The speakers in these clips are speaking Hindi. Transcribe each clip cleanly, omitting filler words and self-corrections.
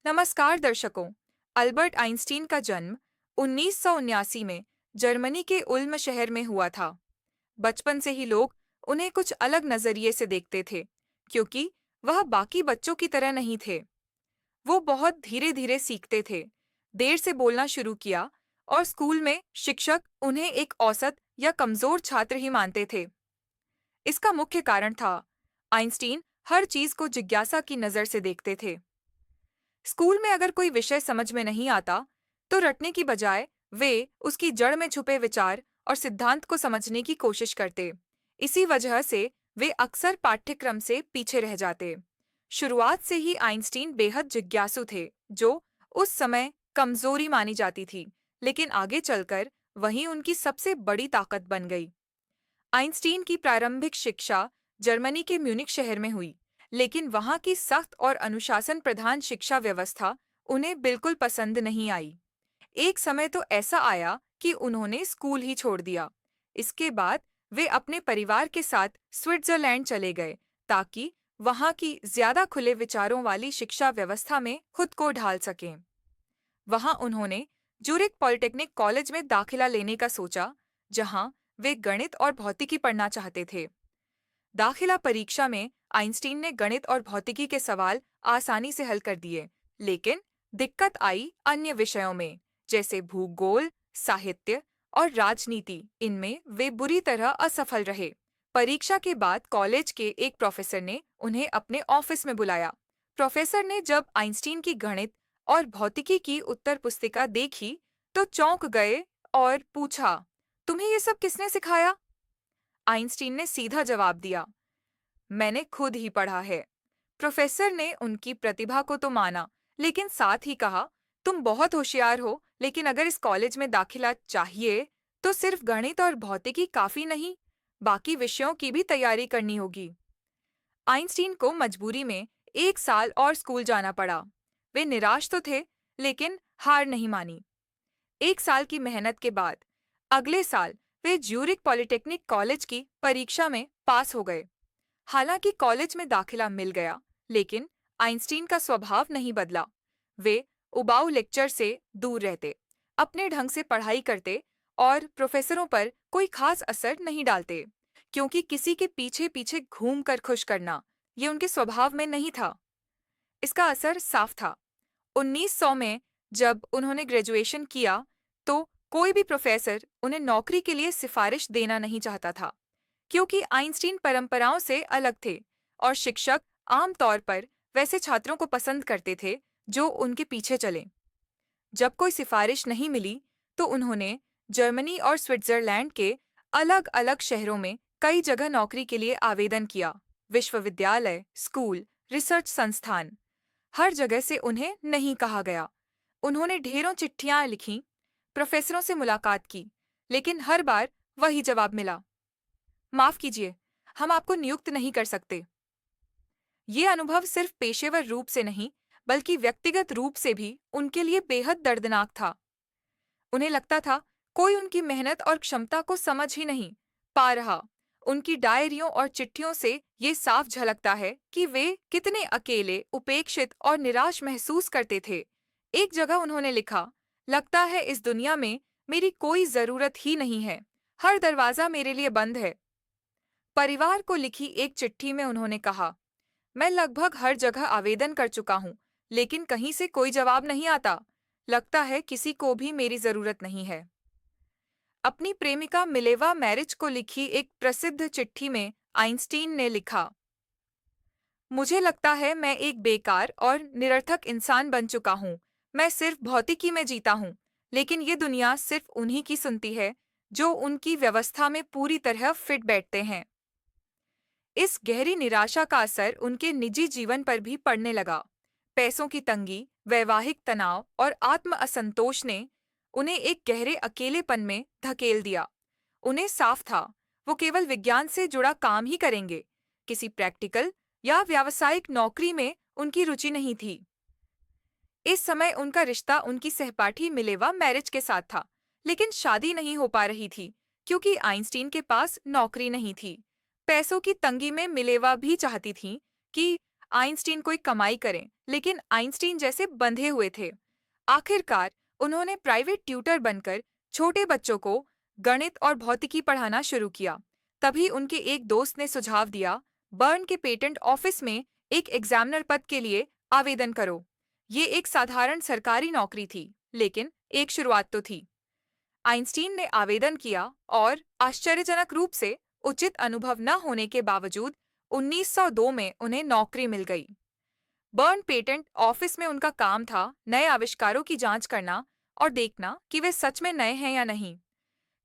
नमस्कार दर्शकों। अल्बर्ट आइंस्टीन का जन्म 1979 में जर्मनी के उल्म शहर में हुआ था। बचपन से ही लोग उन्हें कुछ अलग नजरिए से देखते थे, क्योंकि वह बाकी बच्चों की तरह नहीं थे। वो बहुत धीरे धीरे सीखते थे, देर से बोलना शुरू किया, और स्कूल में शिक्षक उन्हें एक औसत या कमजोर छात्र ही मानते थे। इसका मुख्य कारण था, आइंस्टीन हर चीज को जिज्ञासा की नजर से देखते थे। स्कूल में अगर कोई विषय समझ में नहीं आता, तो रटने की बजाय वे उसकी जड़ में छुपे विचार और सिद्धांत को समझने की कोशिश करते। इसी वजह से वे अक्सर पाठ्यक्रम से पीछे रह जाते। शुरुआत से ही आइंस्टीन बेहद जिज्ञासु थे, जो उस समय कमजोरी मानी जाती थी, लेकिन आगे चलकर वही उनकी सबसे बड़ी ताकत बन गई। आइंस्टीन की प्रारंभिक शिक्षा जर्मनी के म्यूनिख शहर में हुई, लेकिन वहां की सख्त और अनुशासन प्रधान शिक्षा व्यवस्था उन्हें बिल्कुल पसंद नहीं आई। एक समय तो ऐसा आया कि उन्होंने स्कूल ही छोड़ दिया। इसके बाद वे अपने परिवार के साथ स्विट्जरलैंड चले गए, ताकि वहां की ज्यादा खुले विचारों वाली शिक्षा व्यवस्था में खुद को ढाल सकें। वहां उन्होंने ज्यूरिख पॉलिटेक्निक कॉलेज में दाखिला लेने का सोचा, जहां वे गणित और भौतिकी पढ़ना चाहते थे। दाखिला परीक्षा में आइंस्टीन ने गणित और भौतिकी के सवाल आसानी से हल कर दिए, लेकिन दिक्कत आई अन्य विषयों में, जैसे भूगोल, साहित्य और राजनीति। इनमें वे बुरी तरह असफल रहे। परीक्षा के बाद कॉलेज के एक प्रोफेसर ने उन्हें अपने ऑफिस में बुलाया। प्रोफेसर ने जब आइंस्टीन की गणित और भौतिकी की उत्तर पुस्तिका देखी, तो चौंक गए और पूछा, तुम्हें ये सब किसने सिखाया? आइंस्टीन ने सीधा जवाब दिया, मैंने खुद ही पढ़ा है। प्रोफेसर ने उनकी प्रतिभा को तो माना, लेकिन साथ ही कहा, तुम बहुत होशियार हो, लेकिन अगर इस कॉलेज में दाखिला चाहिए, तो सिर्फ गणित और भौतिकी काफी नहीं, बाकी विषयों की भी तैयारी करनी होगी। आइंस्टीन को मजबूरी में एक साल और स्कूल जाना पड़ा। वे निराश तो थे, लेकिन हार नहीं मानी। एक साल की मेहनत के बाद अगले साल वे ज्यूरिख पॉलिटेक्निक कॉलेज की परीक्षा में पास हो गए। हालांकि कॉलेज में दाखिला मिल गया, लेकिन आइंस्टीन का स्वभाव नहीं बदला। वे उबाऊ लेक्चर से दूर रहते, अपने ढंग से पढ़ाई करते और प्रोफेसरों पर कोई खास असर नहीं डालते, क्योंकि किसी के पीछे पीछे घूमकर खुश करना ये उनके स्वभाव में नहीं था। इसका असर साफ था। 1900 में जब उन्होंने ग्रेजुएशन किया, तो कोई भी प्रोफेसर उन्हें नौकरी के लिए सिफारिश देना नहीं चाहता था, क्योंकि आइंस्टीन परंपराओं से अलग थे और शिक्षक आमतौर पर वैसे छात्रों को पसंद करते थे जो उनके पीछे चलें। जब कोई सिफारिश नहीं मिली, तो उन्होंने जर्मनी और स्विट्जरलैंड के अलग-अलग शहरों में कई जगह नौकरी के लिए आवेदन किया। विश्वविद्यालय, स्कूल, रिसर्च संस्थान, हर जगह से उन्हें नहीं कहा गया। उन्होंने ढेरों चिट्ठियां लिखीं, प्रोफेसरों से मुलाकात की, लेकिन हर बार वही जवाब मिला, माफ कीजिए, हम आपको नियुक्त नहीं कर सकते। ये अनुभव सिर्फ पेशेवर रूप से नहीं, बल्कि व्यक्तिगत रूप से भी उनके लिए बेहद दर्दनाक था। उन्हें लगता था कोई उनकी मेहनत और क्षमता को समझ ही नहीं पा रहा। उनकी डायरियों और चिट्ठियों से ये साफ झलकता है कि वे कितने अकेले, उपेक्षित और निराश महसूस करते थे। एक जगह उन्होंने लिखा, लगता है इस दुनिया में मेरी कोई जरूरत ही नहीं है, हर दरवाजा मेरे लिए बंद है। परिवार को लिखी एक चिट्ठी में उन्होंने कहा, मैं लगभग हर जगह आवेदन कर चुका हूँ, लेकिन कहीं से कोई जवाब नहीं आता। लगता है किसी को भी मेरी जरूरत नहीं है। अपनी प्रेमिका मिलेवा मैरिज को लिखी एक प्रसिद्ध चिट्ठी में आइंस्टीन ने लिखा, मुझे लगता है मैं एक बेकार और निरर्थक इंसान बन चुका हूँ। मैं सिर्फ भौतिकी में जीता हूँ, लेकिन ये दुनिया सिर्फ उन्हीं की सुनती है जो उनकी व्यवस्था में पूरी तरह फिट बैठते हैं। इस गहरी निराशा का असर उनके निजी जीवन पर भी पड़ने लगा। पैसों की तंगी, वैवाहिक तनाव और आत्म असंतोष ने उन्हें एक गहरे अकेलेपन में धकेल दिया। उन्हें साफ था, वो केवल विज्ञान से जुड़ा काम ही करेंगे। किसी प्रैक्टिकल या व्यावसायिक नौकरी में उनकी रुचि नहीं थी। इस समय उनका रिश्ता उनकी सहपाठी मिलेवा मैरिज के साथ था, लेकिन शादी नहीं हो पा रही थी, क्योंकि आइंस्टीन के पास नौकरी नहीं थी। पैसों की तंगी में मिलेवा भी चाहती थी कि आइंस्टीन कोई कमाई करें, लेकिन आइंस्टीन जैसे बंधे हुए थे। आखिरकार उन्होंने प्राइवेट ट्यूटर बनकर छोटे बच्चों को गणित और भौतिकी पढ़ाना शुरू किया। तभी उनके एक दोस्त ने सुझाव दिया, बर्न के पेटेंट ऑफिस में एक एग्जामिनर पद के लिए आवेदन करो। ये एक साधारण सरकारी नौकरी थी, लेकिन एक शुरुआत तो थी। आइंस्टीन ने आवेदन किया और आश्चर्यजनक रूप से उचित अनुभव न होने के बावजूद 1902 में उन्हें नौकरी मिल गई। बर्न पेटेंट ऑफिस में उनका काम था नए आविष्कारों की जांच करना और देखना कि वे सच में नए हैं या नहीं।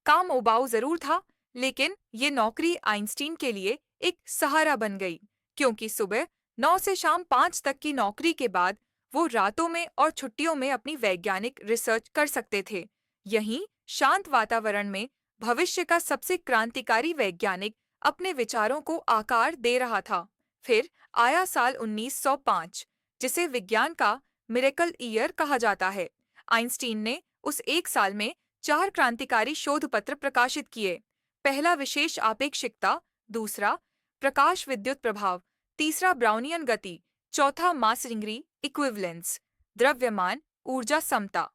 काम उबाऊ जरूर था, लेकिन ये नौकरी आइंस्टीन के लिए एक सहारा बन गई, क्योंकि सुबह 9 से शाम 5 तक की नौकरी के बाद वो रातों में और छुट्टियों में अपनी वैज्ञानिक रिसर्च कर सकते थे। यहीं शांत वातावरण में भविष्य का सबसे क्रांतिकारी वैज्ञानिक अपने विचारों को आकार दे रहा था। फिर आया साल 1905, जिसे विज्ञान का मिरेकल ईयर कहा जाता है। आइंस्टीन ने उस एक साल में 4 क्रांतिकारी शोध पत्र प्रकाशित किए। पहला विशेष आपेक्षिकता, दूसरा प्रकाश विद्युत प्रभाव, तीसरा ब्राउनियन गति, चौथा मास रिंगरी इक्विवेलेंस, द्रव्यमान ऊर्जा समता।